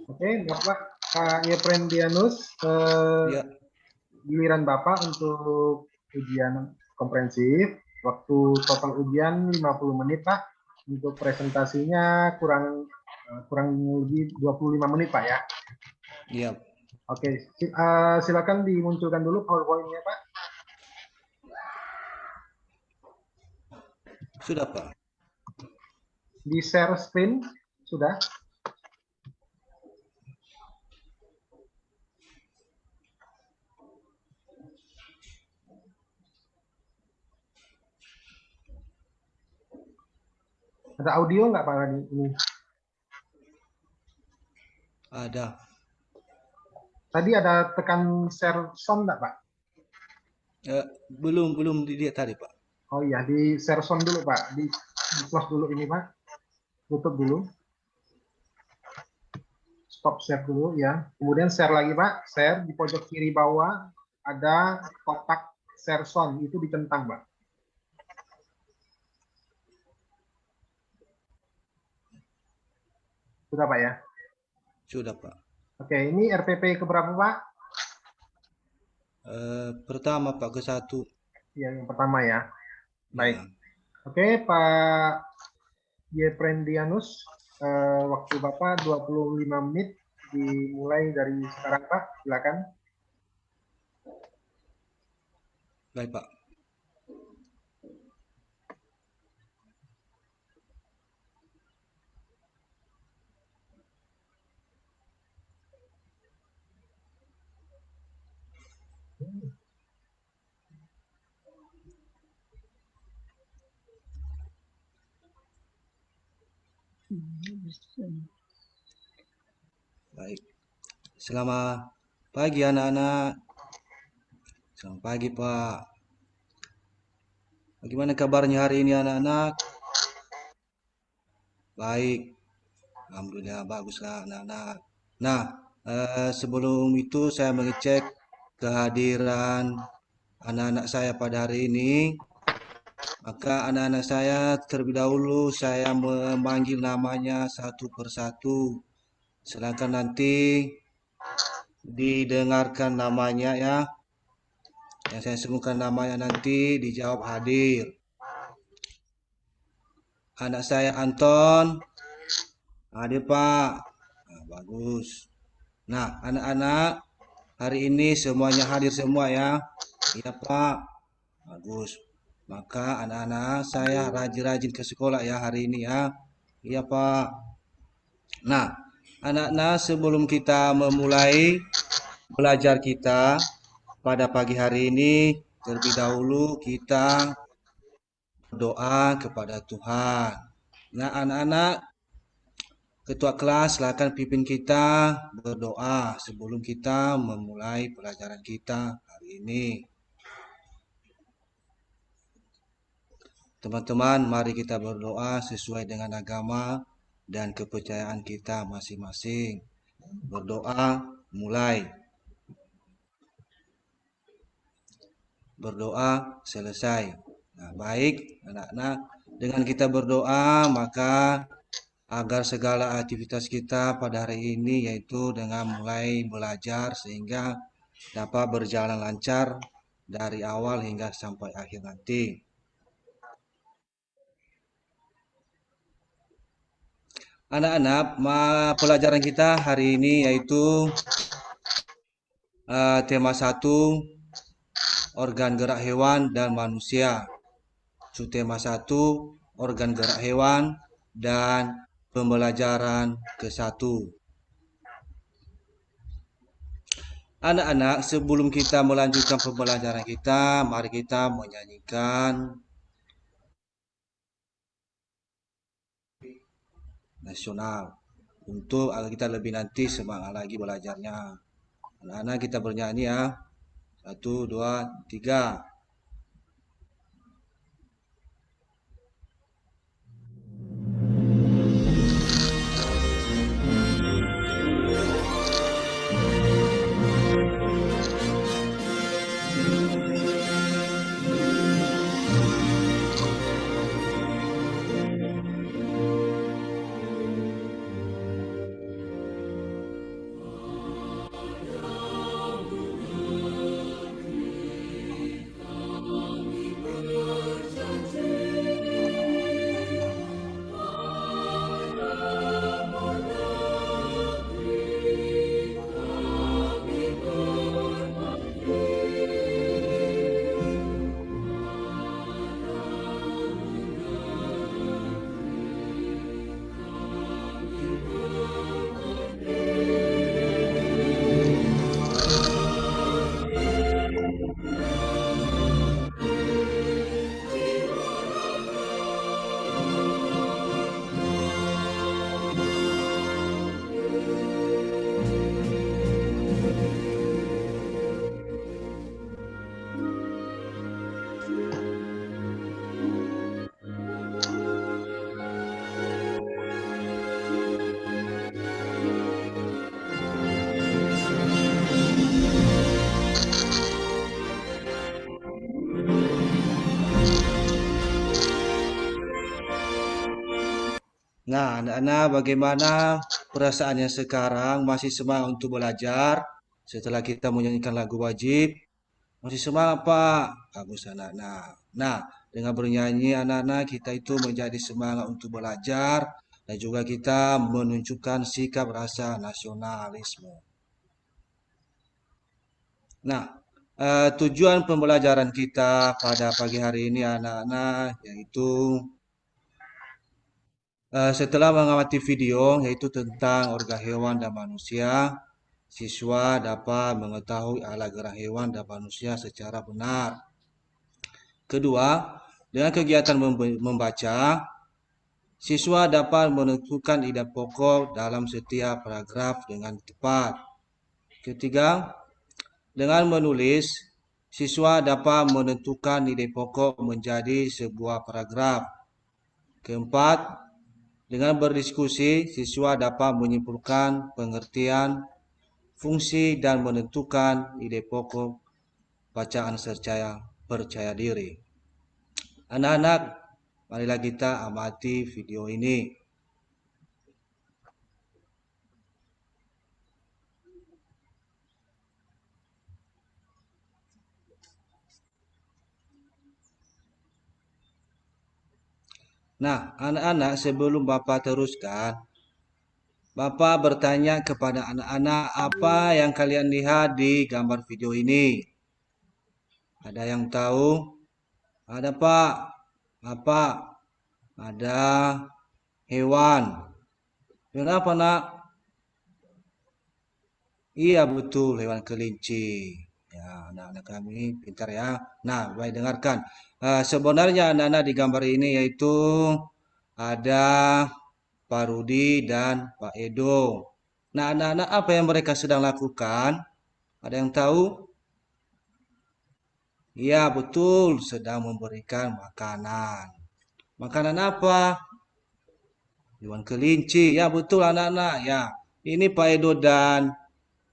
Oke, Bapak Yeprendianus, Ya, giliran Bapak untuk ujian komprehensif. Waktu total ujian 50 menit, Pak. Untuk presentasinya kurang lebih 25 menit, Pak ya. iya. Oke, silakan dimunculkan dulu PowerPoint-nya, Pak. Sudah, Pak. Di share screen, sudah. Ada audio nggak, Pak? Ini. Ada. Tadi ada tekan share sound nggak, Pak? Belum dilihat tadi, Pak. Oh iya, di share sound dulu, Pak. Di close dulu ini, Pak. Tutup dulu. Stop share dulu ya. Kemudian share lagi, Pak. Share di pojok kiri bawah ada kotak share sound, itu dicentang, Pak. Sudah, Pak ya? Sudah, Pak. Oke, ini RPP keberapa, Pak? Pertama, Pak, ke satu. Yang pertama ya. Baik. Ya, Oke, Pak Yeprendianus, waktu Bapak 25 menit, dimulai dari sekarang, Pak. Silakan. baik, Pak. Baik. Selamat pagi, anak-anak. Selamat pagi, Pak. Bagaimana kabarnya hari ini, anak-anak? Baik. Alhamdulillah, baguslah, anak-anak. Nah, sebelum itu saya mengecek kehadiran anak-anak saya pada hari ini. Maka anak-anak saya terlebih dahulu saya memanggil namanya satu persatu. Sedangkan nanti didengarkan namanya ya. Yang saya sebutkan namanya nanti dijawab hadir. Anak saya Anton. Hadir, Pak. Nah, bagus. Nah, anak-anak hari ini semuanya hadir semua ya. Iya, Pak. Bagus. Maka anak-anak saya rajin-rajin ke sekolah ya hari ini ya. Iya, Pak. Nah, anak-anak sebelum kita memulai belajar kita pada pagi hari ini, terlebih dahulu kita berdoa kepada Tuhan. Nah, anak-anak, ketua kelas silakan pimpin kita berdoa sebelum kita memulai pelajaran kita hari ini. Teman-teman, mari kita berdoa sesuai dengan agama dan kepercayaan kita masing-masing. Berdoa mulai. Berdoa selesai. Nah, baik anak-anak, dengan kita berdoa maka agar segala aktivitas kita pada hari ini yaitu dengan mulai belajar sehingga dapat berjalan lancar dari awal hingga sampai akhir nanti. Anak-anak, pelajaran kita hari ini yaitu tema 1 organ gerak hewan dan manusia. Subtema 1 organ gerak hewan dan pembelajaran ke-1. Anak-anak, sebelum kita melanjutkan pembelajaran kita, mari kita menyanyikan nasional untuk agar kita lebih nanti semangat lagi belajarnya. Anak-anak kita bernyanyi ya. 1, 2, 3. Nah, anak-anak bagaimana perasaannya sekarang? Masih semangat untuk belajar setelah kita menyanyikan lagu wajib? Masih semangat, Pak? Bagus anak-anak. Nah, dengan bernyanyi anak-anak kita itu menjadi semangat untuk belajar dan juga kita menunjukkan sikap rasa nasionalisme. Nah, tujuan pembelajaran kita pada pagi hari ini anak-anak yaitu setelah mengamati video yaitu tentang organ hewan dan manusia, siswa dapat mengetahui alat gerak hewan dan manusia secara benar. Kedua, dengan kegiatan membaca, siswa dapat menentukan ide pokok dalam setiap paragraf dengan tepat. Ketiga, dengan menulis, siswa dapat menentukan ide pokok menjadi sebuah paragraf. Keempat, dengan berdiskusi, siswa dapat menyimpulkan pengertian, fungsi, dan menentukan ide pokok bacaan secara percaya diri. Anak-anak, marilah kita amati video ini. Nah, anak-anak sebelum Bapak teruskan, Bapak bertanya kepada anak-anak apa yang kalian lihat di gambar video ini. Ada yang tahu? Ada Pak. Apa? Ada hewan. Hewan apa nak? Iya betul, hewan kelinci. Ya, anak-anak kami pintar ya. Nah, baik dengarkan. Sebenarnya anak-anak di gambar ini yaitu ada Pak Rudi dan Pak Edo. Nah, anak-anak apa yang mereka sedang lakukan? Ada yang tahu? Iya betul, sedang memberikan makanan. Makanan apa? Hewan kelinci. Ya betul anak-anak. Ya, ini Pak Edo dan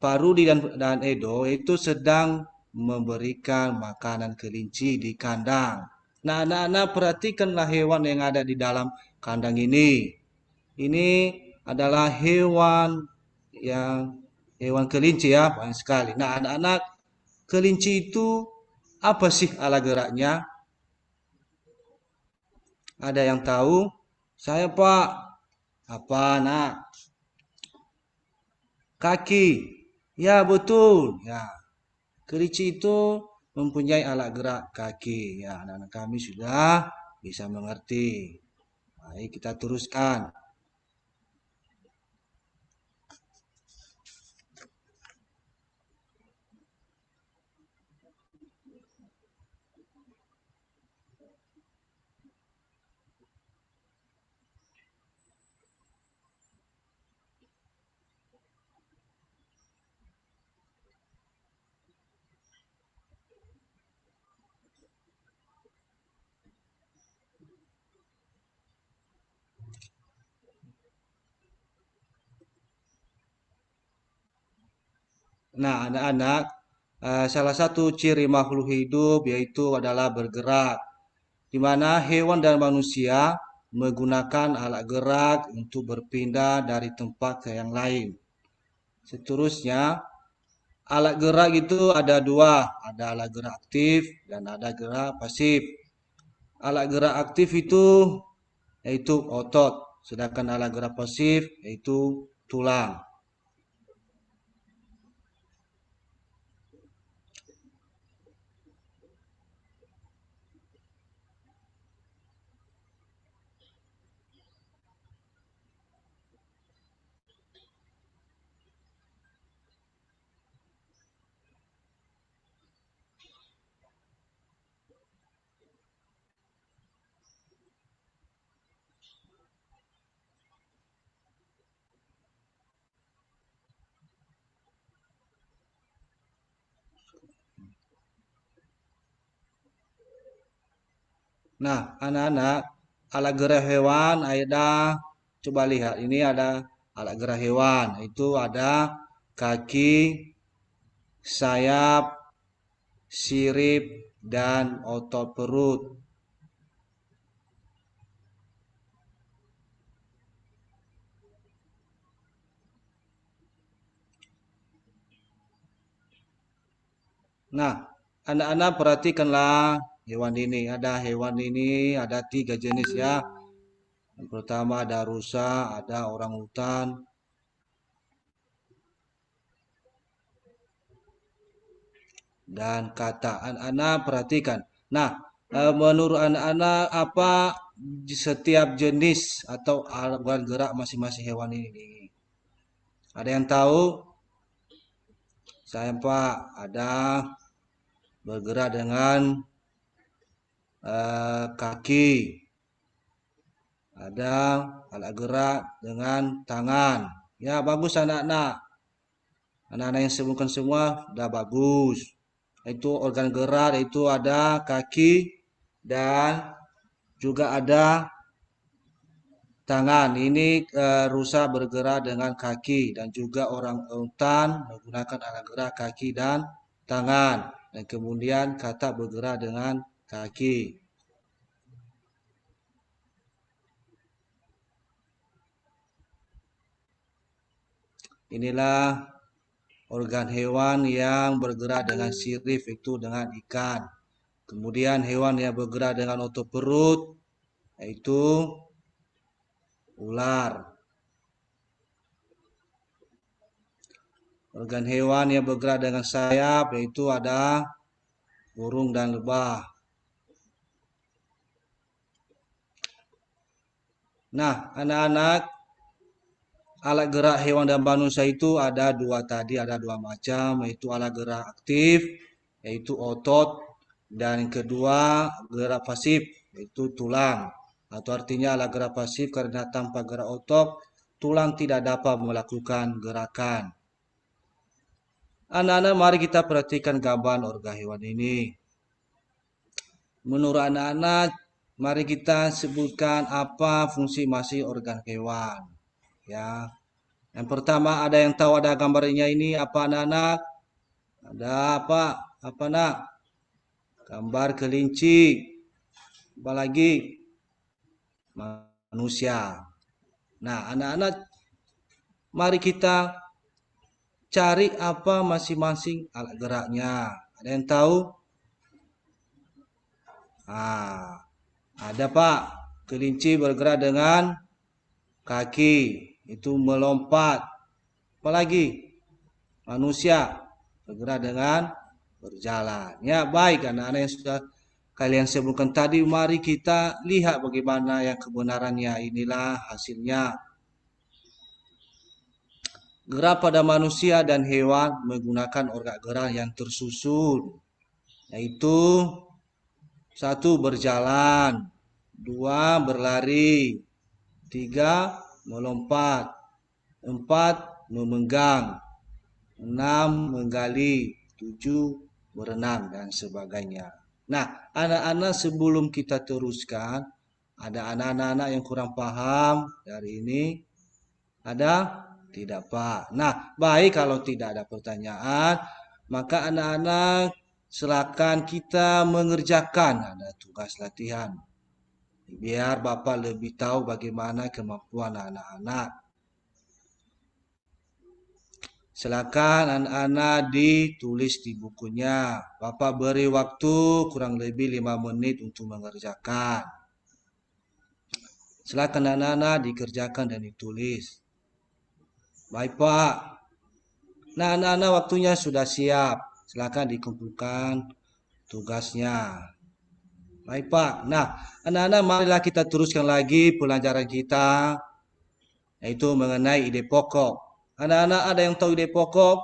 Pak Rudi dan Edo itu sedang memberikan makanan kelinci di kandang. Nah, anak-anak perhatikanlah hewan yang ada di dalam kandang ini. Ini adalah hewan kelinci ya, banyak sekali. Nah, anak-anak kelinci itu apa sih ala geraknya? Ada yang tahu? Saya Pak. Apa nak? Kaki. Ya betul. Ya, kelinci itu mempunyai alat gerak kaki. Ya, anak-anak kami sudah bisa mengerti. Baik, kita teruskan. Nah, anak-anak, salah satu ciri makhluk hidup yaitu adalah bergerak, di mana hewan dan manusia menggunakan alat gerak untuk berpindah dari tempat ke yang lain. Seterusnya, alat gerak itu ada dua, ada alat gerak aktif dan ada gerak pasif. Alat gerak aktif itu yaitu otot, sedangkan alat gerak pasif yaitu tulang. Nah, anak-anak, alat gerak hewan ada, coba lihat, ini ada alat gerak hewan, itu ada kaki, sayap, sirip, dan otot perut. Nah, anak-anak perhatikanlah hewan ini. Ada hewan ini ada 3 jenis ya. Yang pertama ada rusa, ada orangutan, dan kata. Anak-anak perhatikan. Nah, menurut anak-anak apa setiap jenis atau alat gerak masing-masing hewan ini? Ada yang tahu? Saya Pak, ada bergerak dengan kaki, ada alat gerak dengan tangan. Ya, bagus anak-anak. Anak-anak yang sebutkan semua sudah bagus. Itu organ gerak itu ada kaki dan juga ada tangan. Ini rusa bergerak dengan kaki dan juga orang utan menggunakan alat gerak kaki dan tangan. Dan kemudian katak bergerak dengan kaki. Inilah organ hewan yang bergerak dengan sirip itu dengan ikan. Kemudian hewan yang bergerak dengan otot perut yaitu ular. Organ hewan yang bergerak dengan sayap yaitu ada burung dan lebah. Nah, anak-anak, alat gerak hewan dan manusia itu ada dua tadi, ada dua macam, yaitu alat gerak aktif, yaitu otot, dan yang kedua gerak pasif, yaitu tulang. Atau artinya alat gerak pasif karena tanpa gerak otot, tulang tidak dapat melakukan gerakan. Anak-anak, mari kita perhatikan gambar organ hewan ini. Menurut anak-anak, mari kita sebutkan apa fungsi masing organ hewan. Ya, yang pertama ada yang tahu ada gambarnya ini apa anak-anak? Ada apa? Apa nak? Gambar kelinci. Apa lagi? Manusia. Nah, anak-anak, mari kita cari apa masing-masing alat geraknya. Ada yang tahu? Ah, ada Pak. Kelinci bergerak dengan kaki. Itu melompat. Apalagi? Manusia bergerak dengan berjalan. Ya, baik anak-anak yang sudah kalian sebutkan tadi, mari kita lihat bagaimana yang kebenarannya. Inilah hasilnya. Gerak pada manusia dan hewan menggunakan organ gerak yang tersusun, yaitu 1. Berjalan, 2. Berlari, 3. Melompat, 4. Memegang, 6. Menggali, 7. Berenang, dan sebagainya. Nah, anak-anak sebelum kita teruskan, ada anak-anak yang kurang paham dari ini? Ada? Tidak, Pak. Nah, baik kalau tidak ada pertanyaan, maka anak-anak silakan kita mengerjakan ada tugas latihan. Biar Bapak lebih tahu bagaimana kemampuan anak-anak. Silakan anak-anak ditulis di bukunya. Bapak beri waktu kurang lebih 5 menit untuk mengerjakan. Silakan anak-anak dikerjakan dan ditulis. Baik Pak. Nah anak-anak waktunya sudah siap. Silakan dikumpulkan tugasnya. Baik Pak. Nah anak-anak marilah kita teruskan lagi pelajaran kita. Yaitu mengenai ide pokok. Anak-anak ada yang tahu ide pokok?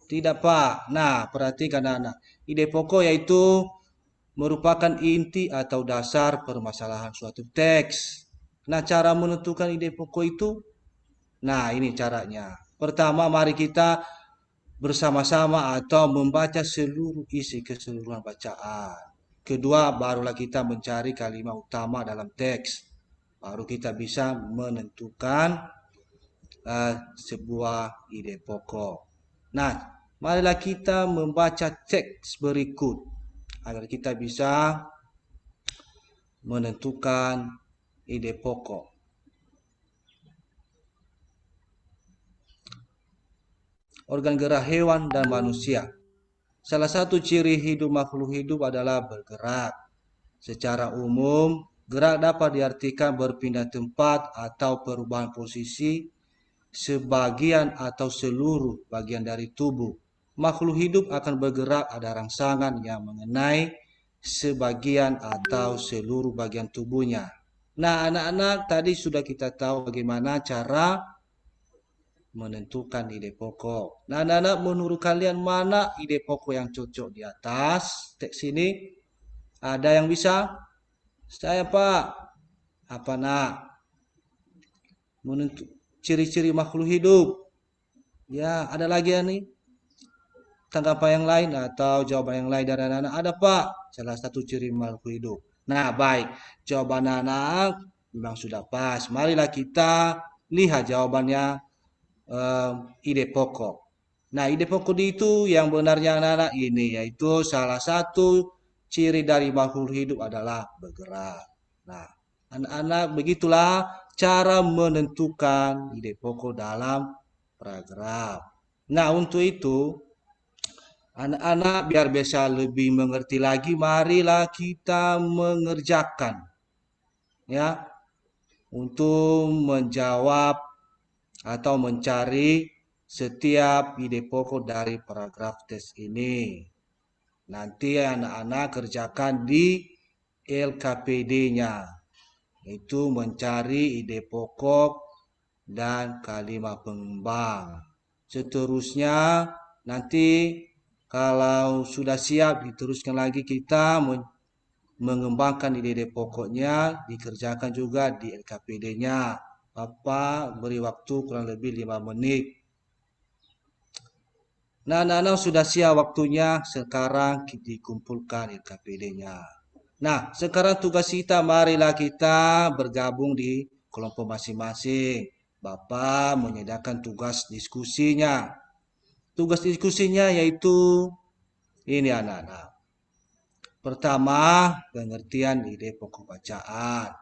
Tidak Pak. Nah perhatikan anak-anak. Ide pokok yaitu merupakan inti atau dasar permasalahan suatu teks. Nah cara menentukan ide pokok itu? Nah ini caranya. Pertama mari kita bersama-sama atau membaca seluruh isi keseluruhan bacaan. Kedua, barulah kita mencari kalimat utama dalam teks. Baru kita bisa menentukan sebuah ide pokok. Nah, marilah kita membaca teks berikut agar kita bisa menentukan ide pokok. Organ gerak hewan dan manusia. Salah satu ciri hidup makhluk hidup adalah bergerak. Secara umum, gerak dapat diartikan berpindah tempat atau perubahan posisi sebagian atau seluruh bagian dari tubuh. Makhluk hidup akan bergerak ada rangsangan yang mengenai sebagian atau seluruh bagian tubuhnya. Nah, anak-anak tadi sudah kita tahu bagaimana cara menentukan ide pokok. Nah, anak-anak menurut kalian mana ide pokok yang cocok di atas teks ini? Ada yang bisa? Saya Pak. Apa nak? Menentu ciri-ciri makhluk hidup. Ya, ada lagi ya nih? Tanggapan yang lain atau jawaban yang lain dari anak-anak? Ada Pak. Salah satu ciri makhluk hidup. Nah, baik. Jawaban anak memang sudah pas. Marilah kita lihat jawabannya ide pokok. Nah, ide pokok itu yang benarnya anak-anak ini yaitu salah satu ciri dari makhluk hidup adalah bergerak. Nah, anak-anak begitulah cara menentukan ide pokok dalam paragraf. Nah, untuk itu anak-anak biar bisa lebih mengerti lagi, marilah kita mengerjakan ya untuk menjawab atau mencari setiap ide pokok dari paragraf tes ini. Nanti anak-anak kerjakan di LKPD-nya, yaitu mencari ide pokok dan kalimat pengembang. Seterusnya nanti kalau sudah siap diteruskan lagi kita mengembangkan ide-ide pokoknya, dikerjakan juga di LKPD-nya. Bapak beri waktu kurang lebih 5 menit. Nah, anak-anak sudah siap waktunya, sekarang dikumpulkan LKPD-nya. Nah, sekarang tugas kita, marilah kita bergabung di kelompok masing-masing. Bapak menyediakan tugas diskusinya. Tugas diskusinya yaitu ini anak-anak. Pertama, pengertian ide pokok bacaan.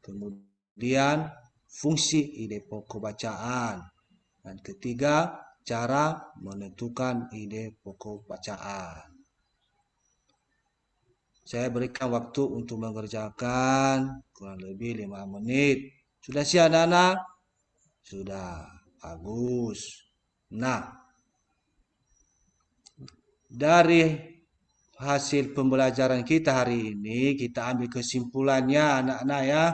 Kemudian, fungsi ide pokok bacaan. Dan ketiga, cara menentukan ide pokok bacaan. Saya berikan waktu untuk mengerjakan kurang lebih 5 menit. Sudah siap anak-anak? Sudah. Bagus. Nah, dari hasil pembelajaran kita hari ini, kita ambil kesimpulannya anak-anak ya.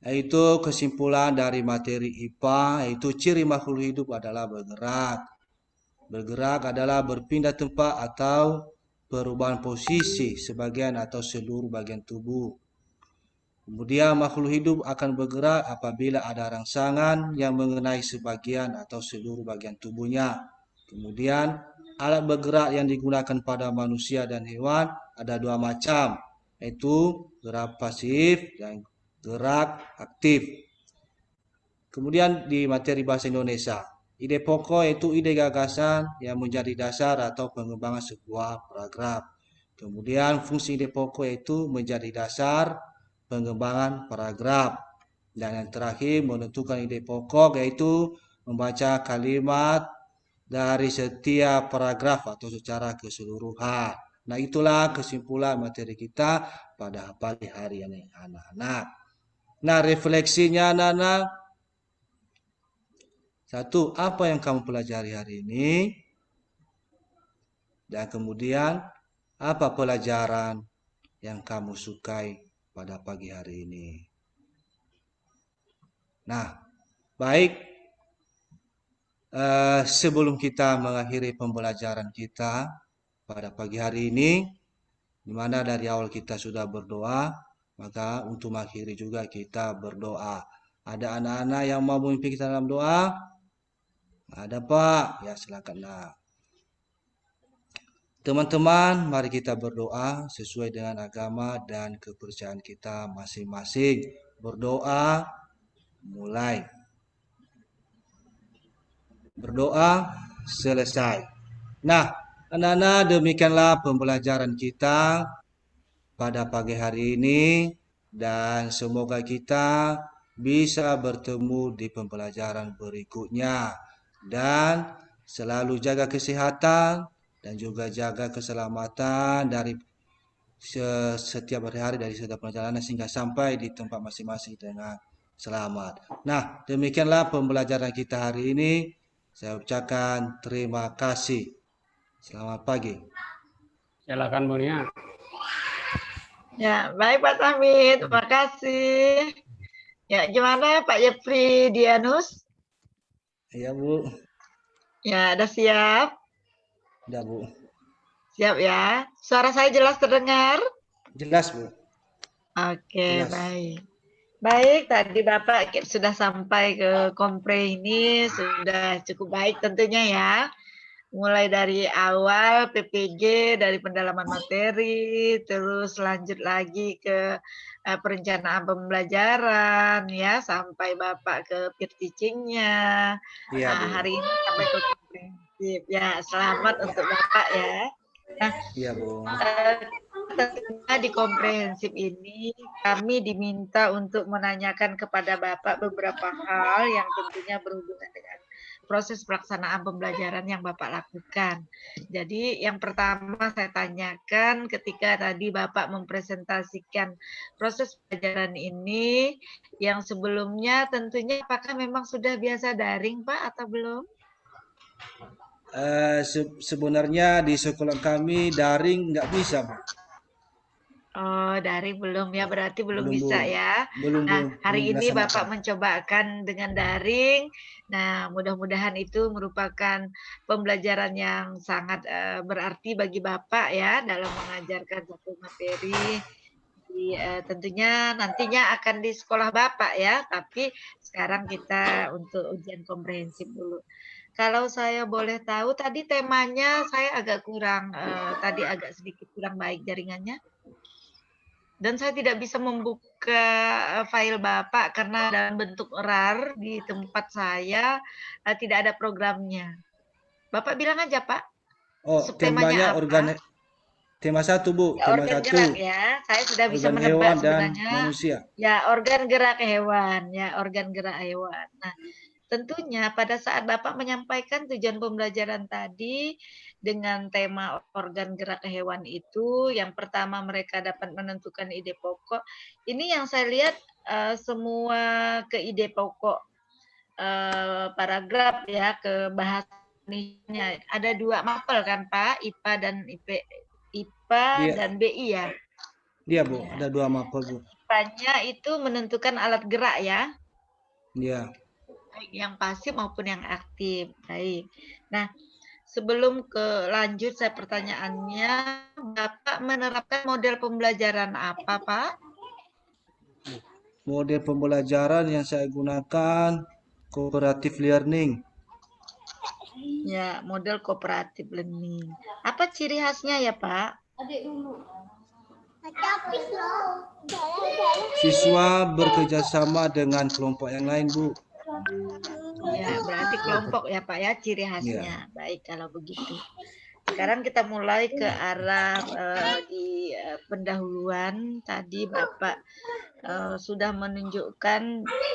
Yaitu kesimpulan dari materi IPA, yaitu ciri makhluk hidup adalah bergerak. Bergerak adalah berpindah tempat atau perubahan posisi sebagian atau seluruh bagian tubuh. Kemudian makhluk hidup akan bergerak apabila ada rangsangan yang mengenai sebagian atau seluruh bagian tubuhnya. Kemudian alat bergerak yang digunakan pada manusia dan hewan ada dua macam, yaitu gerak pasif dan gerak aktif. Kemudian di materi bahasa Indonesia, ide pokok yaitu ide gagasan yang menjadi dasar atau pengembangan sebuah paragraf. Kemudian fungsi ide pokok yaitu menjadi dasar pengembangan paragraf. Dan yang terakhir menentukan ide pokok yaitu membaca kalimat dari setiap paragraf atau secara keseluruhan. Nah, itulah kesimpulan materi kita pada pagi hari ini anak-anak. Nah, refleksinya anak-anak. Satu, apa yang kamu pelajari hari ini? Dan kemudian, apa pelajaran yang kamu sukai pada pagi hari ini? Nah, baik. Sebelum kita mengakhiri pembelajaran kita pada pagi hari ini, di mana dari awal kita sudah berdoa, maka untuk mengakhiri juga kita berdoa. Ada anak-anak yang mau memimpin kita dalam doa? Ada Pak? Ya silakan nak. Teman-teman, mari kita berdoa sesuai dengan agama dan kepercayaan kita masing-masing. Berdoa, mulai. Berdoa, selesai. Nah, anak-anak, demikianlah pembelajaran kita pada pagi hari ini. Dan semoga kita bisa bertemu di pembelajaran berikutnya. Dan selalu jaga kesehatan dan juga jaga keselamatan dari setiap hari-hari dari setiap perjalanan sehingga sampai di tempat masing-masing dengan selamat. Nah, demikianlah pembelajaran kita hari ini. Saya ucapkan terima kasih. Selamat pagi. Silakan Bu Nia. Ya, baik Pak Tami, terima kasih. Ya, gimana Pak Jepri Dianus? Iya, Bu. Ya, ada siap? Udah, Bu. Siap ya. Suara saya jelas terdengar? Jelas, Bu. Oke, Jelas. baik. Baik, tadi Bapak sudah sampai ke kompre ini, sudah cukup baik tentunya ya. Mulai dari awal PPG, dari pendalaman materi, terus lanjut lagi ke perencanaan pembelajaran, ya, sampai Bapak ke peer teaching-nya. Iya, Bu. Hari ini sampai ke komprehensif. Ya, selamat untuk Bapak ya. Nah, Iya, Bu. tentunya di komprehensif ini kami diminta untuk menanyakan kepada Bapak beberapa hal yang tentunya berhubungan dengan proses pelaksanaan pembelajaran yang Bapak lakukan. Jadi yang pertama saya tanyakan ketika tadi Bapak mempresentasikan proses pembelajaran ini, yang sebelumnya tentunya apakah memang sudah biasa daring Pak atau belum? Sebenarnya di sekolah kami daring nggak bisa, Bu. Oh, daring belum ya, berarti belum Belum, bisa Bu. ya. Belum, Bu. Nah, Belum hari ini dilaksanakan. Bapak mencobakan dengan daring. Nah, mudah-mudahan itu merupakan pembelajaran yang sangat berarti bagi Bapak ya dalam mengajarkan satu materi. Tentunya nantinya akan di sekolah Bapak ya, tapi sekarang kita untuk ujian komprehensif dulu. Kalau saya boleh tahu tadi temanya saya agak kurang, tadi agak sedikit kurang baik jaringannya. Dan saya tidak bisa membuka file Bapak karena dalam bentuk RAR di tempat saya tidak ada programnya. Bapak bilang aja Pak, Oh, subtemanya apa? tema 1, Bu. Ya, Tema organ 1, gerak ya. Saya sudah bisa organ menebak hewan dan sebenarnya. manusia. Ya, organ gerak hewan. Ya, organ gerak hewan. Nah, tentunya pada saat Bapak menyampaikan tujuan pembelajaran tadi dengan tema organ gerak hewan itu, yang pertama mereka dapat menentukan ide pokok. Ini yang saya lihat semua ke ide pokok paragraf ya, ke bahasanya. Ada 2 mapel kan Pak, IPA dan IPA Iya, dan BI ya. iya, Bu. Ya. Ada 2 mapel, Bu. IPA-nya itu menentukan alat gerak ya. Iya. Baik yang pasif maupun yang aktif. Baik. Nah, sebelum lanjut saya pertanyaannya, Bapak menerapkan model pembelajaran apa, Pak? Model pembelajaran yang saya gunakan cooperative learning. Ya, model cooperative learning. Apa ciri khasnya ya, Pak? Siswa bekerja sama dengan kelompok yang lain, Bu. Ya, berarti kelompok ya, Pak ya, ciri Iya. khasnya. Baik kalau begitu. Sekarang kita mulai ke arah di pendahuluan tadi Bapak sudah menunjukkan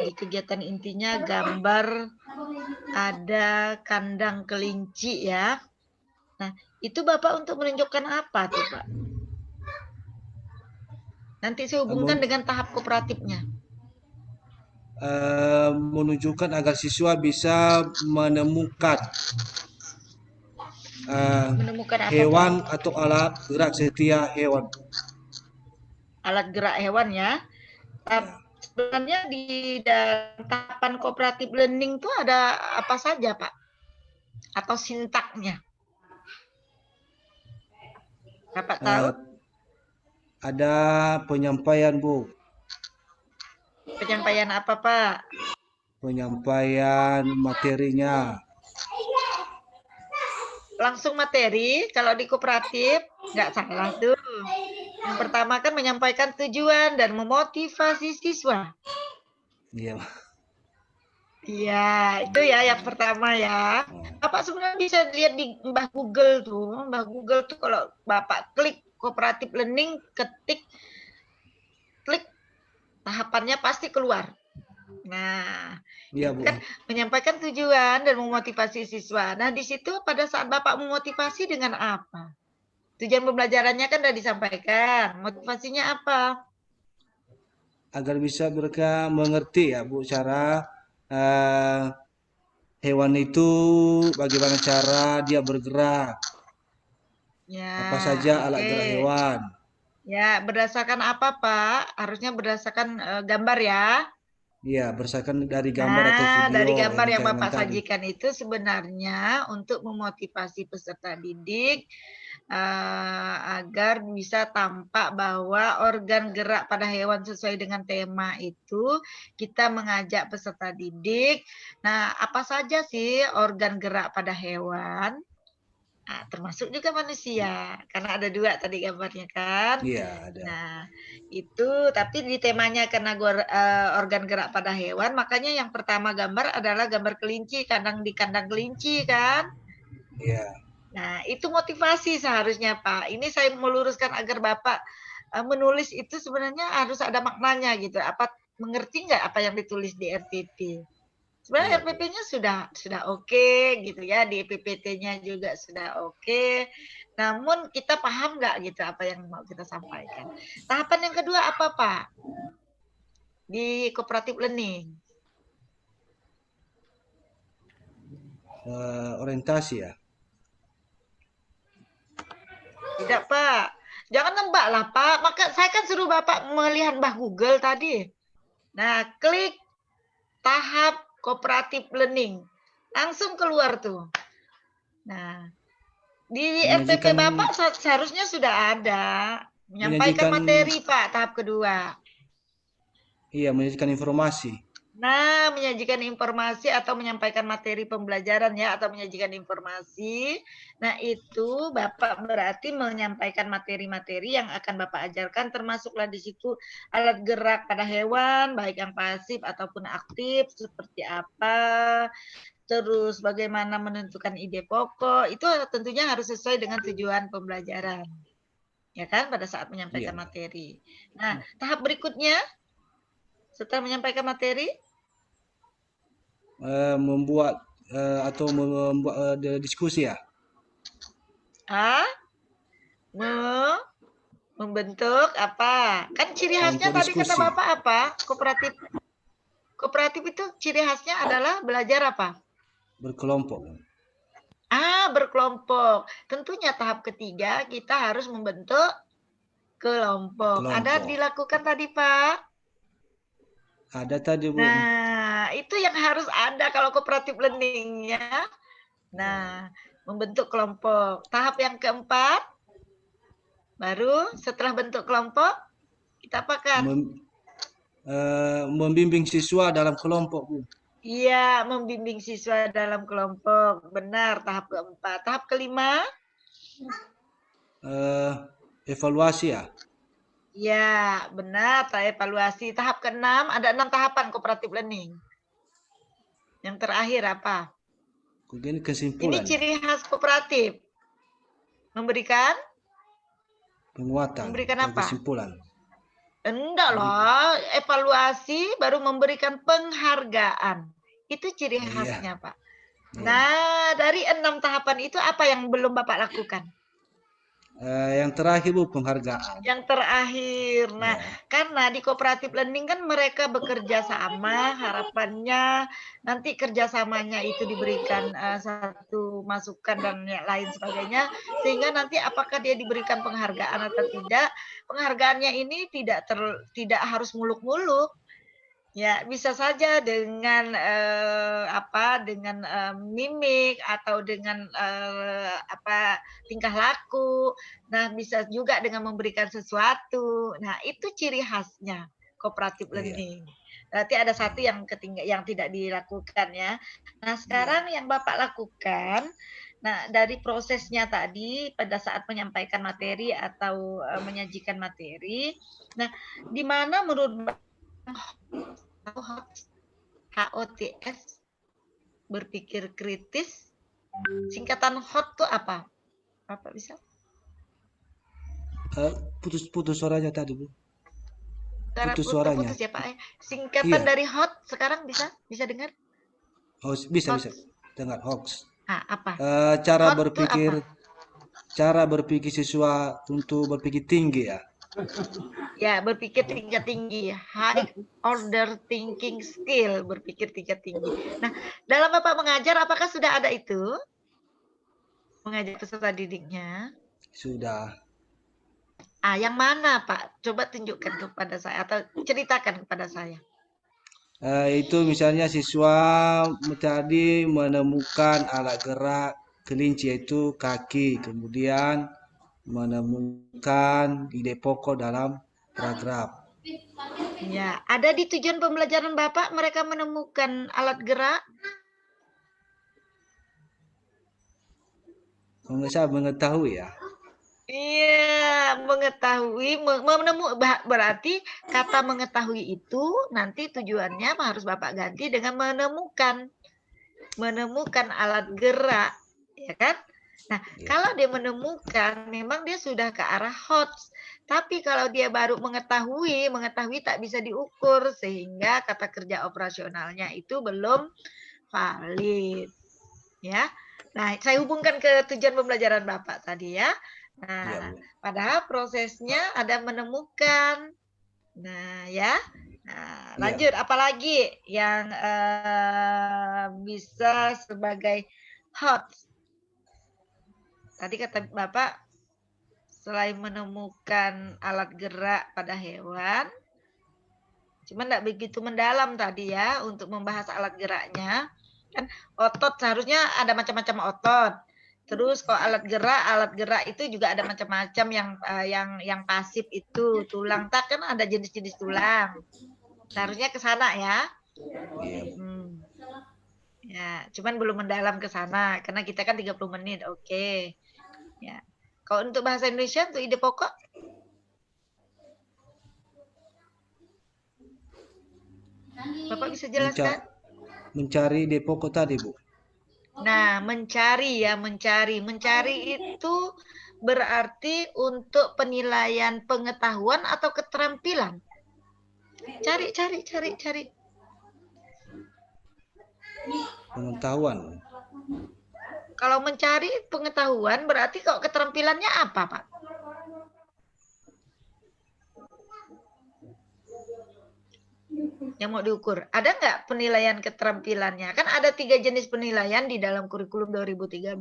di kegiatan intinya gambar ada kandang kelinci ya. Nah, itu Bapak untuk menunjukkan apa tuh Pak? Nanti saya hubungkan dengan tahap kooperatifnya. Menunjukkan agar siswa bisa menemukan Menemukan apa hewan Pak? atau alat gerak setiap hewan. Alat gerak hewan ya. Ya. Sebenarnya di dalam tahapan cooperative learning itu ada apa saja Pak? Atau sintaknya? Bapak tahu? Ada penyampaian, Bu. Penyampaian apa Pak? Penyampaian materinya. Langsung materi, kalau di kooperatif nggak salah tuh. Yang pertama kan menyampaikan tujuan dan memotivasi siswa. Iya. Iya, itu ya yang pertama ya. Bapak sebenarnya bisa lihat di Mbah Google tuh. Mbah Google tuh kalau Bapak klik cooperative learning, klik tahapannya pasti keluar. Nah, Iya, itu Bu. kan menyampaikan tujuan dan memotivasi siswa. Nah, di situ pada saat Bapak memotivasi dengan apa? Tujuan pembelajarannya kan sudah disampaikan. Motivasinya apa? Agar bisa mereka mengerti ya, Bu, cara eh, hewan itu bagaimana cara dia bergerak, Ya, apa saja alat oke. gerak hewan. Ya, berdasarkan apa, Pak? Harusnya berdasarkan gambar ya. Iya, berdasarkan dari gambar atau Nah, video dari yang gambar yang ditayangan Bapak tadi. sajikan itu sebenarnya untuk memotivasi peserta didik agar bisa tampak bahwa organ gerak pada hewan sesuai dengan tema itu kita mengajak peserta didik. Nah, apa saja sih organ gerak pada hewan? Nah, termasuk juga manusia, karena ada 2 tadi gambarnya kan. Iya, ada. Nah, itu tapi di temanya karena organ gerak pada hewan, makanya yang pertama gambar adalah gambar kelinci, di kandang kelinci kan. Iya, Nah, itu motivasi seharusnya, Pak. Ini saya meluruskan agar Bapak menulis itu sebenarnya harus ada maknanya gitu. Apa mengerti nggak apa yang ditulis di RPP? Sebenarnya iya, Bu. RPP-nya sudah oke gitu ya, di PPT-nya juga sudah oke. Namun kita paham nggak gitu apa yang mau kita sampaikan. Tahapan yang kedua apa, Pak? Di cooperative learning. Orientasi ya. Tidak, Pak. Jangan nembak lah, Pak. Maka saya kan suruh Bapak melihat Mbah Google tadi. Nah, klik tahap cooperative learning. Langsung keluar tuh. Nah, di RPP Menyajikan Bapak seharusnya sudah ada. Menyampaikan menyajikan materi, Pak, tahap kedua. iya, menyajikan informasi. Nah, menyajikan informasi atau menyampaikan materi pembelajaran ya, atau menyajikan informasi. Nah, itu Bapak berarti menyampaikan materi-materi yang akan Bapak ajarkan, termasuklah di situ alat gerak pada hewan, baik yang pasif ataupun aktif, seperti apa, terus bagaimana menentukan ide pokok, itu tentunya harus sesuai dengan tujuan pembelajaran. Ya kan, pada saat Iya, menyampaikan materi. Nah, tahap berikutnya, setelah menyampaikan materi, membuat atau membuat diskusi ya. ah, membentuk apa? Kan ciri khasnya Kelompok tadi kata diskusi, Bapak apa? Kooperatif. Kooperatif itu ciri khasnya adalah belajar apa? berkelompok. Berkelompok. Tentunya tahap ketiga kita harus membentuk kelompok. Ada Kelompok. dilakukan tadi, Pak? Ada tadi, Bu. Nah, itu yang harus ada kalau cooperative learning ya. Nah, membentuk kelompok. Tahap yang keempat, baru setelah bentuk kelompok, kita apakan? Membimbing siswa dalam kelompok, Bu. Iya, membimbing siswa dalam kelompok. Benar, tahap keempat. Tahap kelima? Evaluasi ya. Iya, benar, tahap evaluasi. Tahap keenam, ada 6 tahapan cooperative learning. Yang terakhir apa? Kemudian Ini kesimpulan, ciri khas kooperatif. Memberikan penguatan, atau apa? kesimpulan. Enggak Jadi, loh, evaluasi baru memberikan penghargaan. Itu ciri iya, khasnya, Pak. iya. Nah, dari 6 tahapan itu apa yang belum Bapak lakukan? Yang terakhir, Bu, penghargaan. Yang terakhir. Nah, Ya, karena di cooperative learning kan mereka bekerja sama, harapannya nanti kerjasamanya itu diberikan satu masukan dan yang lain sebagainya, sehingga nanti apakah dia diberikan penghargaan atau tidak, penghargaannya ini tidak harus muluk-muluk. Ya, bisa saja dengan dengan mimik atau dengan tingkah laku. Nah, bisa juga dengan memberikan sesuatu. Nah, itu ciri khasnya cooperative iya, learning. Berarti ada satu yang yang tidak dilakukan ya. Nah, iya. sekarang yang Bapak lakukan, nah dari prosesnya tadi pada saat menyampaikan materi atau menyajikan materi, nah di mana menurut HOTS, berpikir kritis. Singkatan HOT itu apa? Bapak bisa? Putus-putus suaranya tadi, Bu. Suara putus suaranya. putus-putus ya Pak. Singkatan Iya. dari hot sekarang bisa dengar? Bisa Hot. dengar hoax. Apa? Cara Hot tuh apa? berpikir siswa untuk berpikir tinggi ya. Ya, berpikir tingkat tinggi. High order thinking skill, berpikir tingkat tinggi. Nah, dalam Bapak mengajar apakah sudah ada itu? Mengajar peserta didiknya? Sudah. Yang mana Pak? Coba tunjukkan kepada saya atau ceritakan kepada saya. Itu misalnya siswa tadi menemukan alat gerak kelinci itu kaki, kemudian menemukan ide pokok dalam paragraf. Ya, ada di tujuan pembelajaran Bapak mereka menemukan alat gerak? Kalau nggak salah mengetahui ya. Iya, mengetahui, berarti kata mengetahui itu nanti tujuannya harus Bapak ganti dengan menemukan alat gerak, ya kan? Nah, Ya. kalau dia menemukan, memang dia sudah ke arah hot. Tapi kalau dia baru mengetahui tak bisa diukur, sehingga kata kerja operasionalnya itu belum valid. Ya. Nah, saya hubungkan ke tujuan pembelajaran Bapak tadi ya. Nah, Iya, Bu. padahal prosesnya ada menemukan. Nah, ya. Nah, Iya. lanjut, apalagi yang bisa sebagai hot? Tadi kata Bapak, selain menemukan alat gerak pada hewan, cuma tidak begitu mendalam tadi ya untuk membahas alat geraknya. Kan otot seharusnya ada macam-macam otot. Terus kalau alat gerak itu juga ada macam-macam yang pasif itu tulang tak kan ada jenis-jenis tulang. Seharusnya ke sana ya. Iya. Ya, cuman belum mendalam ke sana karena kita kan 30 menit. Oke. Ya. Kalau untuk bahasa Indonesia untuk ide pokok Bapak bisa jelaskan? Mencari ide pokok tadi, Bu. Nah, mencari itu berarti untuk penilaian pengetahuan atau keterampilan. Cari. Pengetahuan. Kalau mencari pengetahuan berarti kok keterampilannya apa, Pak? Yang mau diukur. Ada nggak penilaian keterampilannya? Kan ada 3 jenis penilaian di dalam kurikulum 2013.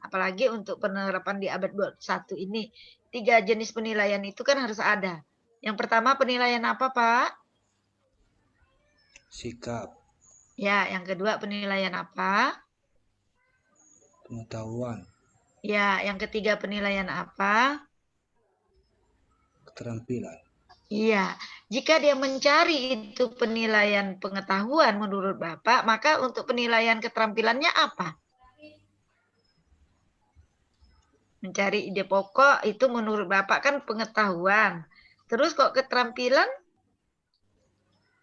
Apalagi untuk penerapan di abad 21 ini. 3 jenis penilaian itu kan harus ada. Yang pertama penilaian apa, Pak? Sikap. Ya, yang kedua penilaian apa? Pengetahuan. Ya, yang ketiga penilaian apa? Keterampilan. Iya, jika dia mencari itu penilaian pengetahuan menurut Bapak, maka untuk penilaian keterampilannya apa? Mencari ide pokok itu menurut Bapak kan pengetahuan. Terus kok keterampilan?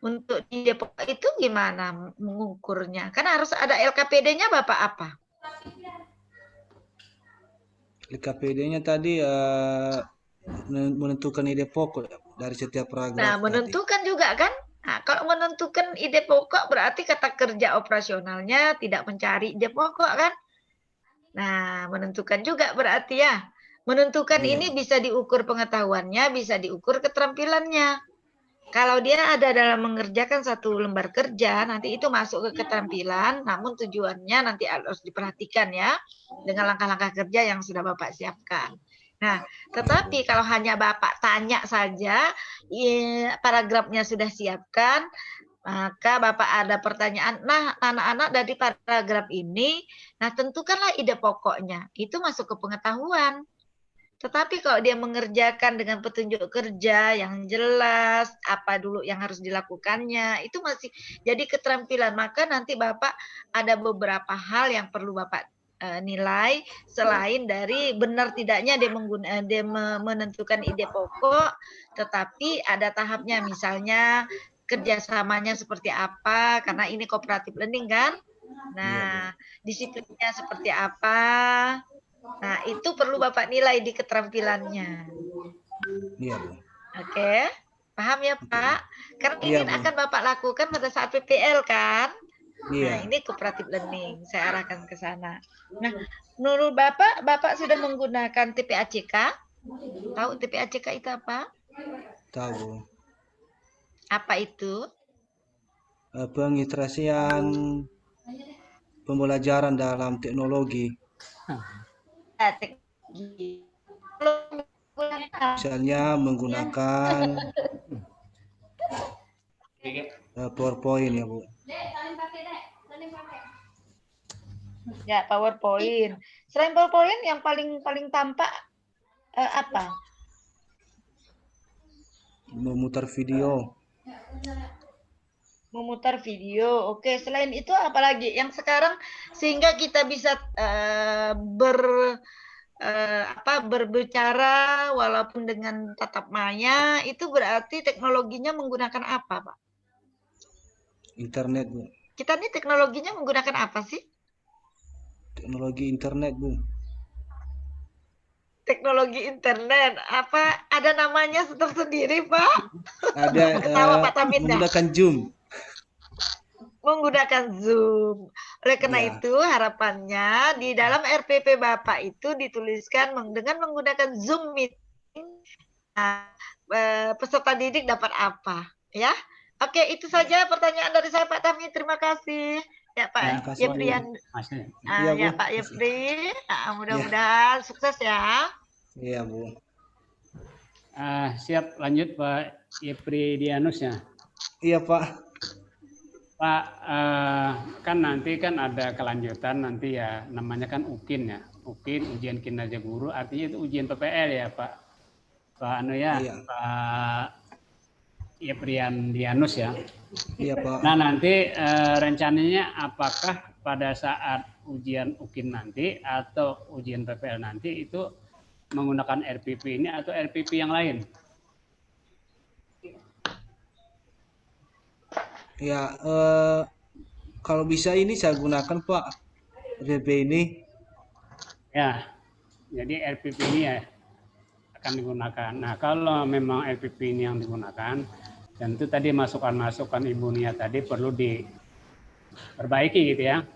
Untuk ide pokok itu gimana mengukurnya? Kan harus ada LKPD-nya Bapak apa? LKPD-nya tadi menentukan ide pokok dari setiap paragraf. Nah, menentukan tadi juga kan? Nah, kalau menentukan ide pokok berarti kata kerja operasionalnya tidak mencari ide pokok kan? Nah, menentukan juga berarti ya. Menentukan ini bisa diukur pengetahuannya, bisa diukur keterampilannya. Kalau dia ada dalam mengerjakan satu lembar kerja, nanti itu masuk ke keterampilan, namun tujuannya nanti harus diperhatikan ya, dengan langkah-langkah kerja yang sudah Bapak siapkan. Nah, tetapi kalau hanya Bapak tanya saja, paragrafnya sudah siapkan, maka Bapak ada pertanyaan, nah anak-anak dari paragraf ini, nah tentukanlah ide pokoknya, itu masuk ke pengetahuan. Tetapi kalau dia mengerjakan dengan petunjuk kerja yang jelas, apa dulu yang harus dilakukannya, itu masih jadi keterampilan. Maka nanti Bapak ada beberapa hal yang perlu Bapak nilai selain dari benar tidaknya dia menentukan ide pokok, tetapi ada tahapnya, misalnya kerjasamanya seperti apa, karena ini cooperative learning kan. Nah, disiplinnya seperti apa. Nah, itu perlu Bapak nilai di keterampilannya. Iya, Bu. Oke. Paham ya, Pak? Karena Iya, ini Bu. akan Bapak lakukan pada saat PPL kan? Nah, Iya. ini cooperative learning. Saya arahkan ke sana. Nah, menurut Bapak, Bapak sudah menggunakan TPACK? Tahu TPACK itu apa? Tahu, Bu. Apa itu? Pengiterasian pembelajaran dalam teknologi. Teknologi. Kalau menggunakan Misalnya menggunakan PowerPoint ya, Bu. ya PowerPoint. Selain PowerPoint, yang paling tampak apa? Memutar video. Memutar video. Oke, selain itu apalagi yang sekarang sehingga kita bisa berbicara walaupun dengan tatap maya, itu berarti teknologinya menggunakan apa, Pak? Internet, Bu. Kita nih teknologinya menggunakan apa sih? Teknologi internet, Bu. Teknologi internet. Apa ada namanya tersendiri, Pak? Ada Ketawa Pak Tamit dah. menggunakan Zoom. Menggunakan Zoom. Oleh karena Iya. itu harapannya di dalam RPP Bapak itu dituliskan dengan menggunakan Zoom meeting, peserta didik dapat apa, ya? Oke, itu saja pertanyaan dari saya Pak Tami. Terima kasih. Ya Pak Terima kasih, Bu. Yeprian. Masih. Iya, Bu. Ya Pak Yepri. Mudah-mudahan sukses ya. Iya, Bu. Siap lanjut Pak Yepridianus ya. Iya, Pak. Pak, kan nanti kan ada kelanjutan nanti ya, namanya kan UKIN ya. UKIN, ujian kinerja guru, artinya itu ujian PPL ya Pak. Pak Anu ya, Iya. Pak Yepridianus ya. Iya, Pak. Nah nanti rencananya apakah pada saat ujian UKIN nanti atau ujian PPL nanti itu menggunakan RPP ini atau RPP yang lain? Ya, kalau bisa ini saya gunakan, Pak, RPP ini. Ya, jadi RPP ini ya akan digunakan. Nah, kalau memang RPP ini yang digunakan, tentu tadi masukan-masukan Ibu Nia tadi perlu diperbaiki gitu ya.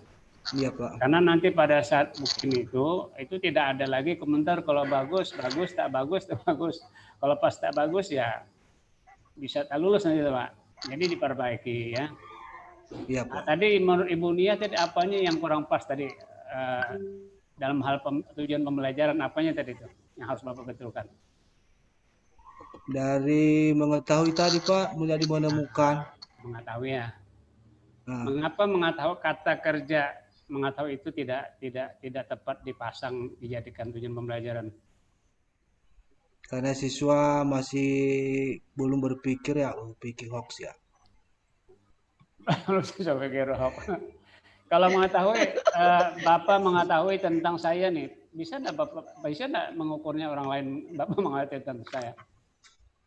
Iya, Pak. Karena nanti pada saat booking itu tidak ada lagi komentar kalau bagus, bagus, tak bagus, tak bagus. Kalau pas tak bagus ya bisa tak lulus nanti, Pak. Jadi diperbaiki ya. Iya, Nah, Pak. tadi menurut Ibu Nia tadi apanya yang kurang pas tadi dalam hal tujuan pembelajaran, apanya tadi itu yang harus Bapak betulkan? Dari mengetahui tadi, Pak, menjadi menemukan. Mengetahui ya. Nah, Mengapa mengetahui kata kerja mengetahui itu tidak tepat dipasang dijadikan tujuan pembelajaran? karena siswa masih belum berpikir ya, berpikir hoax ya. Kalau bisa pikir kalau mengetahui Bapak mengetahui tentang saya nih, bisa enggak Bapak mengukurnya orang lain? Bapak mengetahui tentang saya.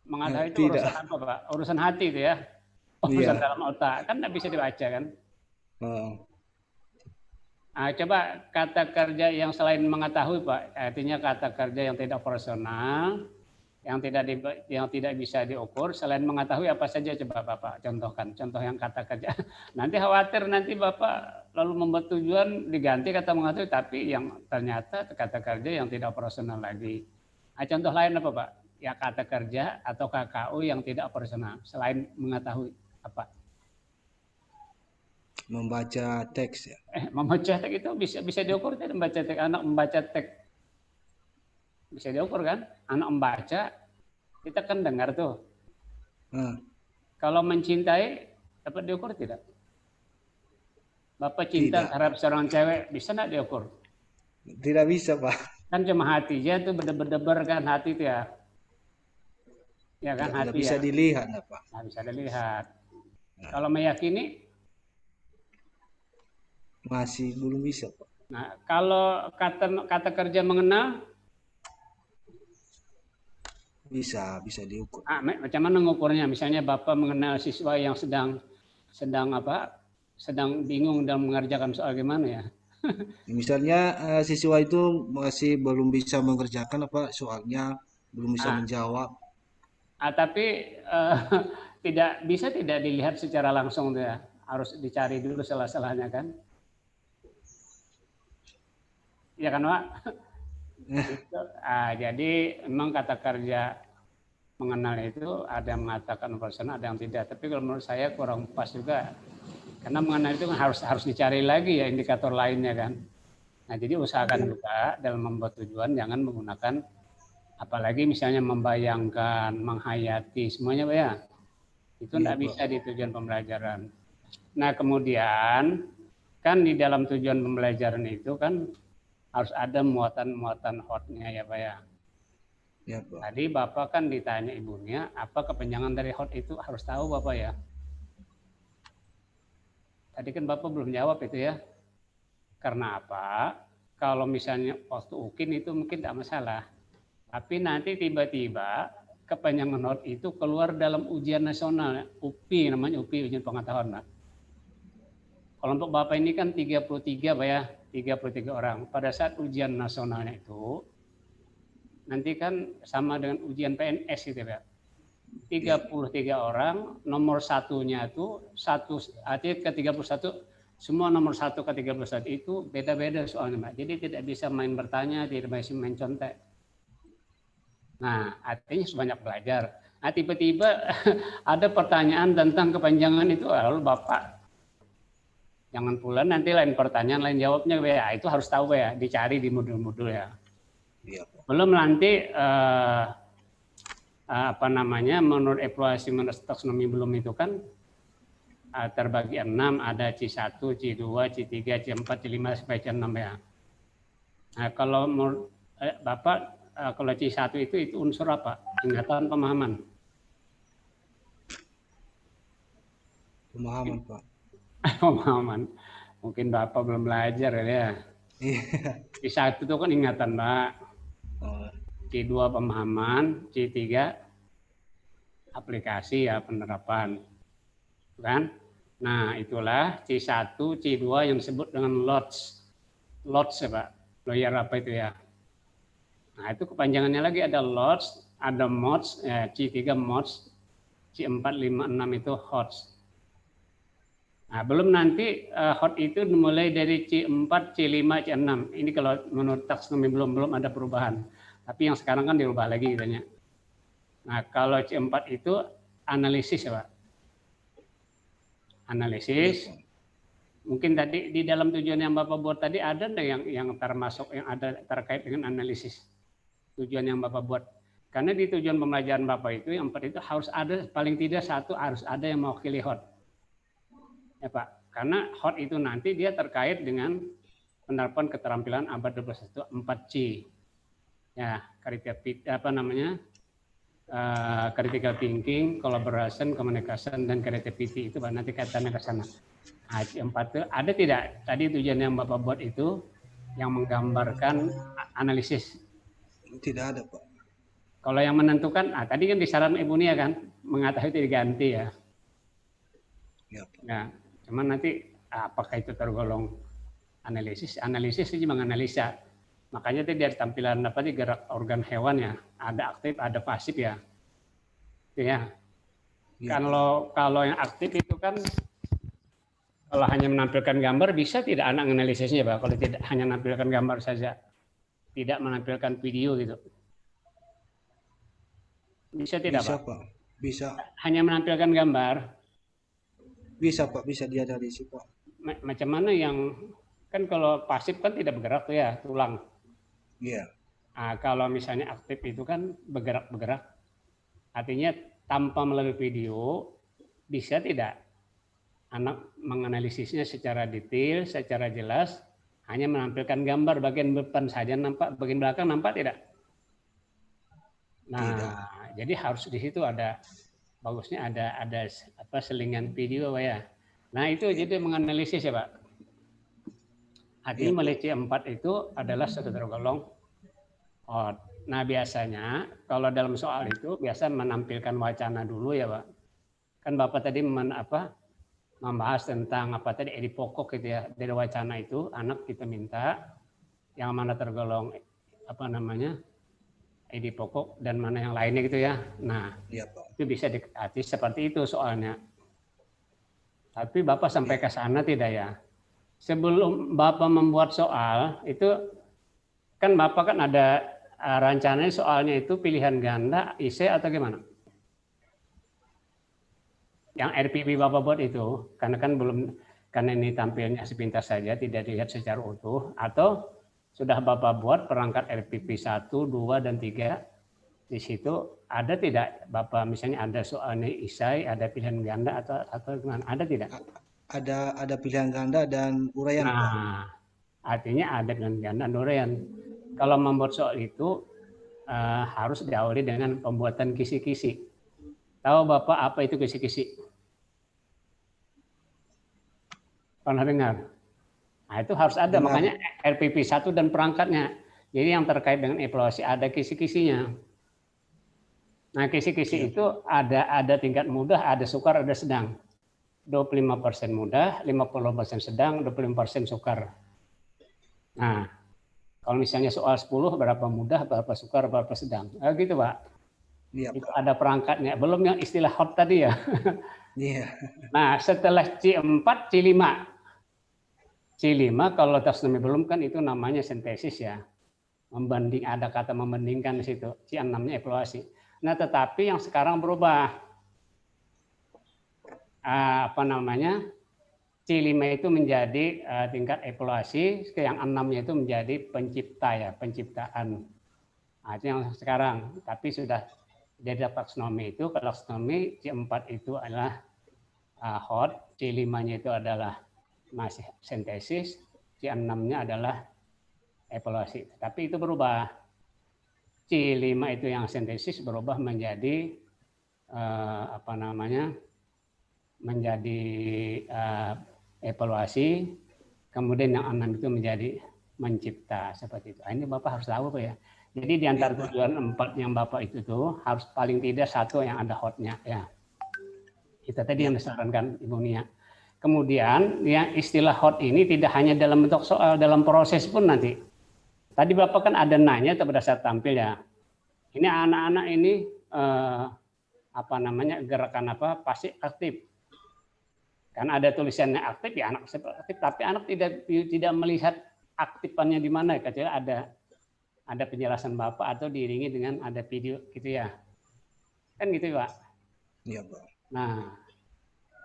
Mengetahui itu Tidak. urusan apa, Pak? Urusan hati itu ya. Urusan Iya. dalam otak. Kan enggak bisa dibaca kan? Nah, coba kata kerja yang selain mengetahui, Pak, artinya kata kerja yang tidak personal, yang tidak bisa diukur, selain mengetahui apa saja coba Bapak contohkan, contoh yang kata kerja. Nanti khawatir nanti Bapak lalu membuat tujuan diganti kata mengetahui, tapi yang ternyata kata kerja yang tidak personal lagi. Nah, contoh lain apa Pak? Ya kata kerja atau KKU yang tidak personal, selain mengetahui apa? Membaca teks ya. Membaca teks itu bisa diukur tidak membaca teks, anak membaca teks bisa diukur kan? Anak membaca, kita kan dengar tuh. Kalau mencintai, dapat diukur tidak? Bapak cinta terhadap seorang cewek, bisa nggak diukur? Tidak bisa, Pak. Kan cuma hatinya tuh berdebar kan hati itu ya. Ya kan hati ya. Bisa dilihat, Pak. Nah, bisa dilihat. Kalau meyakini? Masih belum bisa, Pak. Nah, kalau kata kerja mengenal? Bisa diukur. Macam mana mengukurnya? Misalnya Bapak mengenal siswa yang sedang bingung dalam mengerjakan soal gimana ya? Misalnya siswa itu masih belum bisa mengerjakan soalnya, belum bisa menjawab. Tapi tidak bisa tidak dilihat secara langsung tuh ya. Harus dicari dulu salah-salahnya kan. Iya kan, Pak? Itu, jadi memang kata kerja mengenal itu ada yang mengatakan personal, ada yang tidak. Tapi kalau menurut saya kurang pas juga. Karena mengenal itu harus dicari lagi ya indikator lainnya kan. Nah, jadi usahakan juga dalam membuat tujuan jangan menggunakan apalagi misalnya membayangkan, menghayati semuanya Pak ya. Itu tidak bisa di tujuan pembelajaran. Nah, kemudian kan di dalam tujuan pembelajaran itu kan harus ada muatan-muatan hotnya ya Pak ya. Ya, Pak. Tadi Bapak kan ditanya ibunya, apa kepanjangan dari hot itu harus tahu Bapak ya. Tadi kan Bapak belum jawab itu ya. Karena apa? Kalau misalnya waktu UKIN itu mungkin tidak masalah. Tapi nanti tiba-tiba kepanjangan hot itu keluar dalam ujian nasional, UPI namanya UPI, ujian pengetahuan Pak. Kelompok Bapak ini kan 33 Pak ya, 33 orang. Pada saat ujian nasionalnya itu, nanti kan sama dengan ujian PNS gitu Pak. 33 orang, nomor satunya itu, artinya ke 31, semua nomor 1 ke 31 itu beda-beda soalnya Pak. Jadi tidak bisa main bertanya, tidak bisa main contek. Nah, artinya sebanyak belajar. Nah, tiba-tiba ada pertanyaan tentang kepanjangan itu, lalu Bapak jangan pula nanti lain pertanyaan, lain jawabnya ya, itu harus tahu ya, dicari di modul-modul ya. Belum nanti apa namanya, menurut evaluasi menurut taksonomi belum itu kan terbagi 6, ada C1, C2, C3, C4, C5 sampai C6 ya. Nah, kalau menurut Bapak kalau C1 itu unsur apa? Ingatan, pemahaman. Pemahaman, Pak. Pemahaman. Mungkin Bapak belum belajar ya. C1 itu kan ingatan, Pak. C2 pemahaman, C3 aplikasi ya, penerapan. Kan? Nah, itulah C1, C2 yang disebut dengan LODS. LODS ya, Pak. Lawyer apa itu ya? Nah, itu kepanjangannya lagi ada LODS, ada MODS, C3 MODS, C4, 5, 6 itu HOTS. Nah, belum nanti HOT itu mulai dari C4, C5, C6. Ini kalau menurut taksonomi belum ada perubahan. Tapi yang sekarang kan dirubah lagi katanya. Nah, kalau C4 itu analisis ya Pak. Analisis. Mungkin tadi di dalam tujuan yang Bapak buat tadi ada yang termasuk yang ada terkait dengan analisis. Tujuan yang Bapak buat. Karena di tujuan pembelajaran Bapak itu yang 4 itu harus ada paling tidak satu harus ada yang mewakili HOT. Ya Pak, karena HOT itu nanti dia terkait dengan penerapan keterampilan abad 21 4C. Ya, critical thinking, collaboration, communication, dan creativity itu Pak, nanti kaitannya ke sana. Nah, 4 itu ada tidak tadi tujuan yang Bapak buat itu yang menggambarkan analisis? Tidak ada Pak. Kalau yang menentukan, tadi kan di saran Ibu Nia kan mengetahui itu diganti ya. Ya, Pak. Ya, cuman nanti apakah itu tergolong analisis? Analisis itu menganalisa. Makanya tadi dari tampilan apa sih gerak organ hewan ya, ada aktif, ada pasif ya. Ya. Ya. Kalau yang aktif itu kan kalau hanya menampilkan gambar bisa tidak anak analisisnya Pak. Kalau tidak hanya menampilkan gambar saja, tidak menampilkan video gitu. Bisa tidak bisa, Pak? Pak? Bisa. Hanya menampilkan gambar. Bisa Pak, bisa dianalisis Pak. Macam mana yang kan kalau pasif kan tidak bergerak tuh ya, tulang. Iya. Nah, kalau misalnya aktif itu kan bergerak. Artinya tanpa melalui video bisa tidak anak menganalisisnya secara detail, secara jelas, hanya menampilkan gambar bagian depan saja nampak, bagian belakang nampak tidak? Nah, tidak. Jadi harus di situ ada bagusnya ada apa selingan video Pak ya. Nah, itu jadi menganalisis ya Pak. Artinya mulai C4 itu adalah satu tergolong HOT. Nah, biasanya kalau dalam soal itu biasa menampilkan wacana dulu ya Pak. Kan Bapak tadi membahas tentang apa tadi edi pokok gitu ya. Dari wacana itu anak kita minta yang mana tergolong apa namanya ID pokok dan mana yang lainnya gitu ya. Nah, Iya, Pak. itu bisa dikati seperti itu soalnya. Tapi Bapak sampai ke sana tidak ya? Sebelum Bapak membuat soal, itu kan Bapak kan ada rencananya soalnya itu pilihan ganda, IC atau gimana? Yang RPP Bapak buat itu, karena kan belum, karena ini tampilnya sepintas saja, tidak dilihat secara utuh, atau sudah Bapak buat perangkat RPP 1, 2, dan 3, di situ ada tidak Bapak misalnya ada soalnya isai, ada pilihan ganda atau gimana? Ada tidak? Ada pilihan ganda dan uraian, Pak. Nah, artinya ada pilihan ganda dan uraian. Kalau membuat soal itu harus diawali dengan pembuatan kisi-kisi. Tahu Bapak apa itu kisi-kisi? Pernah dengar? Nah, itu harus ada, Dengar. makanya RPP 1 dan perangkatnya. Jadi yang terkait dengan evaluasi ada kisi-kisinya. Nah, kisi-kisi itu ada tingkat mudah, ada sukar, ada sedang. 25% mudah, 50% sedang, 25% sukar. Nah, kalau misalnya soal 10 berapa mudah, berapa sukar, berapa sedang. Gitu, Pak. Iya, Itu Pak. ada perangkatnya. Belum yang istilah hot tadi ya. Iya. Nah, setelah C4, C5. C5 kalau taksonomi belum kan itu namanya sintesis ya. Ada kata membandingkan di situ. C6-nya evaluasi. Nah, tetapi yang sekarang berubah. C5 itu menjadi tingkat evaluasi, yang 6-nya itu menjadi pencipta ya, penciptaan. Nah, itu yang sekarang. Tapi sudah jadi taksonomi itu, kalau taksonomi C4 itu adalah hot, C5-nya itu adalah masih sintesis, C6-nya adalah evaluasi. Tapi itu berubah. C5 itu yang sintesis berubah menjadi menjadi evaluasi, kemudian yang 6 itu menjadi mencipta seperti itu. Ini Bapak harus tahu Pak ya. Jadi di antara tujuan 4 yang Bapak itu tuh harus paling tidak satu yang ada hotnya ya. Itu tadi yang disarankan Ibu Nia. Kemudian yang istilah hot ini tidak hanya dalam bentuk soal, dalam proses pun nanti. Tadi Bapak kan ada nanya pada saat tampil ya. Ini anak-anak ini gerakan apa? Pasif aktif. Karena ada tulisannya aktif ya anak aktif, tapi anak tidak melihat aktifannya di mana, kecuali ada penjelasan Bapak atau diiringi dengan ada video gitu ya. Kan gitu Pak. Iya, Pak. Nah,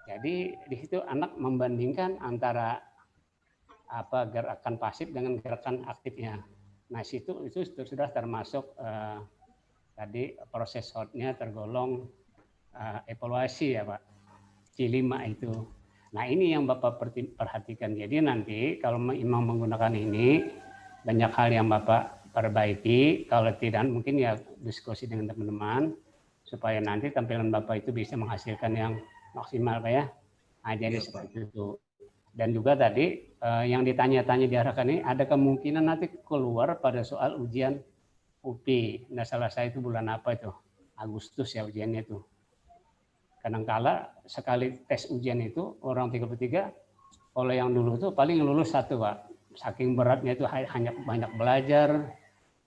jadi di situ anak membandingkan antara gerakan pasif dengan gerakan aktifnya. Nah, itu sudah termasuk tadi proses hotnya tergolong evaluasi ya Pak. C5 itu. Nah, ini yang Bapak perhatikan. Jadi nanti kalau memang menggunakan ini, banyak hal yang Bapak perbaiki. Kalau tidak, mungkin ya diskusi dengan teman-teman, supaya nanti tampilan Bapak itu bisa menghasilkan yang maksimal Pak ya. Nah, jadi seperti itu. Dan juga tadi yang ditanya-tanya diarahkan ini, ada kemungkinan nanti keluar pada soal ujian UPI. Nah, salah saya itu bulan apa itu? Agustus ya ujiannya itu. Kadangkala sekali tes ujian itu orang 33, kalau yang dulu tuh paling lulus 1 Pak. Saking beratnya itu hanya banyak belajar,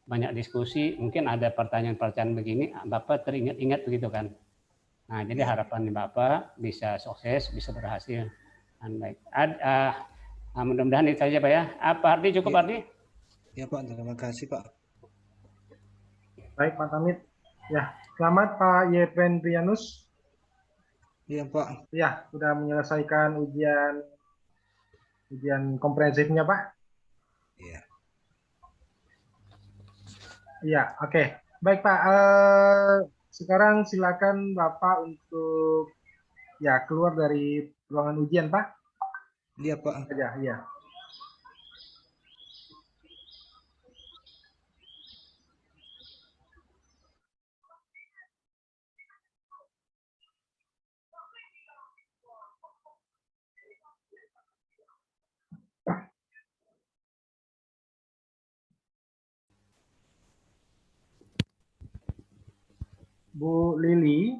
banyak diskusi, mungkin ada pertanyaan-pertanyaan begini, Bapak teringat-ingat begitu kan. Nah, jadi harapan Bapak bisa sukses, bisa berhasil. Baik. Mudah-mudahan itu saja Pak ya. Pak Ardi cukup Pak Ardi? Ya Pak, terima kasih Pak. Baik Pak Tamit. Ya, selamat Pak Yepen Prianus. Iya Pak. Ya, sudah menyelesaikan ujian komprehensifnya Pak. Iya. Iya, oke. Baik Pak. Sekarang silakan Bapak untuk ya keluar dari ruangan ujian Pak. Iya Pak. Ya, iya. Bu Lili.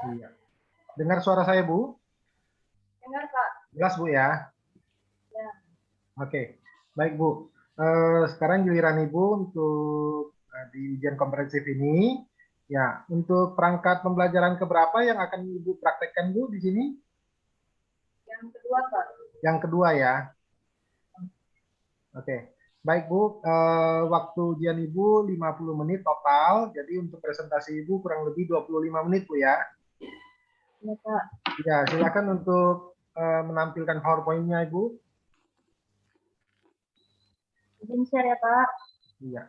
Iya. Dengar suara saya, Bu? Dengar, Pak. Jelas Bu ya? Ya. Oke, baik Bu. Sekarang giliran Ibu untuk di ujian komprehensif ini. Ya, untuk perangkat pembelajaran keberapa yang akan Ibu praktekkan Bu di sini? Yang kedua, Pak. Yang kedua ya. Oke. Baik Bu, waktu ujian Ibu 50 menit total. Jadi untuk presentasi Ibu kurang lebih 25 menit Bu ya. Ya, Pak. Ya, silakan untuk menampilkan PowerPoint-nya Ibu. Izin share ya, Pak. Iya.